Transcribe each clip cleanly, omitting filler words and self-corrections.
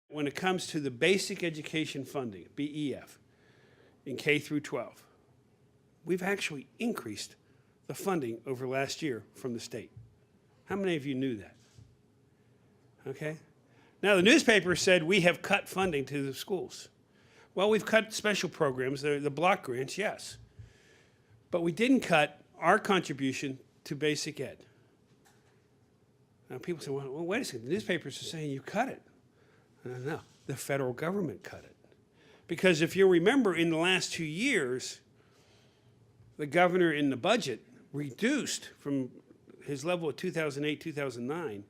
When it comes to the basic education funding, BEF, in K through 12, we've actually increased the funding over last year from the state. How many of you knew that? Okay? Now, the newspaper said we have cut funding to the schools. Well, we've cut special programs, the block grants, yes. But we didn't cut our contribution to basic ed. Now, people say, well, wait a second, the newspapers are saying you cut it. No, the federal government cut it. Because if you remember, in the last 2 years, the governor in the budget reduced from his level of 2008, 2009,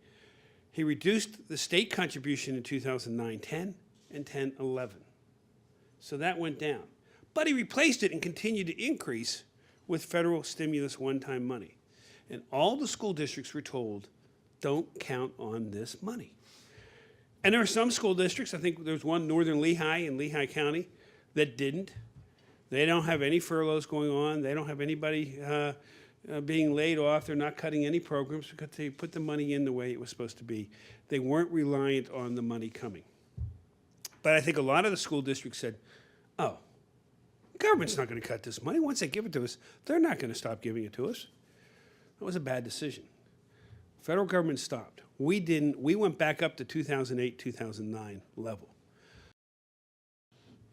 he reduced the state contribution in 2009-10 and 10-11. So that went down. But he replaced it and continued to increase with federal stimulus one-time money. And all the school districts were told, don't count on this money. And there are some school districts, I think there's one, Northern Lehigh in Lehigh County, that didn't. They don't have any furloughs going on. They don't have anybody being laid off. They're not cutting any programs because they put the money in the way it was supposed to be. They weren't reliant on the money coming. But I think a lot of the school districts said, oh, the government's not going to cut this money. Once they give it to us, they're not going to stop giving it to us. That was a bad decision. Federal government stopped. We didn't. We went back up to 2008, 2009 level.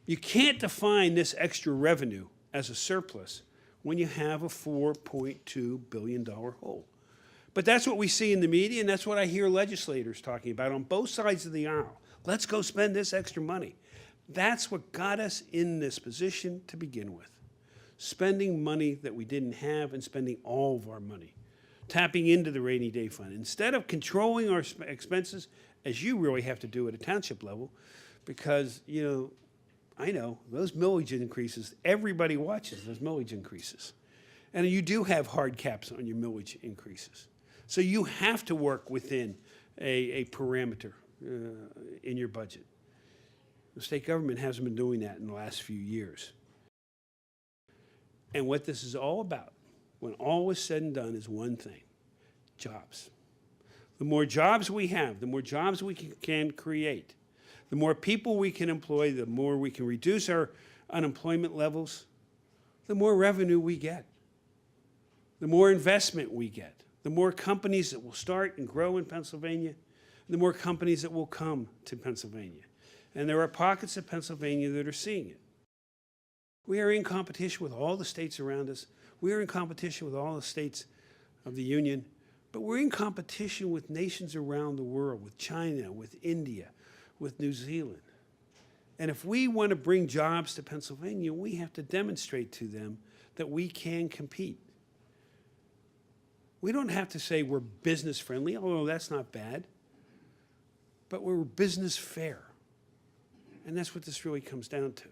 You can't define this extra revenue as a surplus when you have a $4.2 billion hole. But that's what we see in the media, and that's what I hear legislators talking about on both sides of the aisle. Let's go spend this extra money. That's what got us in this position to begin with. Spending money that we didn't have and spending all of our money. Tapping into the rainy day fund. Instead of controlling our expenses, as you really have to do at a township level, because, you know, I know those millage increases, everybody watches those millage increases. And you do have hard caps on your millage increases. So you have to work within a parameter in your budget. The state government hasn't been doing that in the last few years. And what this is all about, when all is said and done, is one thing: jobs. The more jobs we have, the more jobs we can create, the more people we can employ, the more we can reduce our unemployment levels, the more revenue we get, the more investment we get, the more companies that will start and grow in Pennsylvania, the more companies that will come to Pennsylvania. And there are pockets of Pennsylvania that are seeing it. We are in competition with all the states around us. We are in competition with all the states of the Union, but we're in competition with nations around the world, with China, with India, with New Zealand. And if we want to bring jobs to Pennsylvania, we have to demonstrate to them that we can compete. We don't have to say we're business friendly, although that's not bad, but we're business fair. And that's what this really comes down to.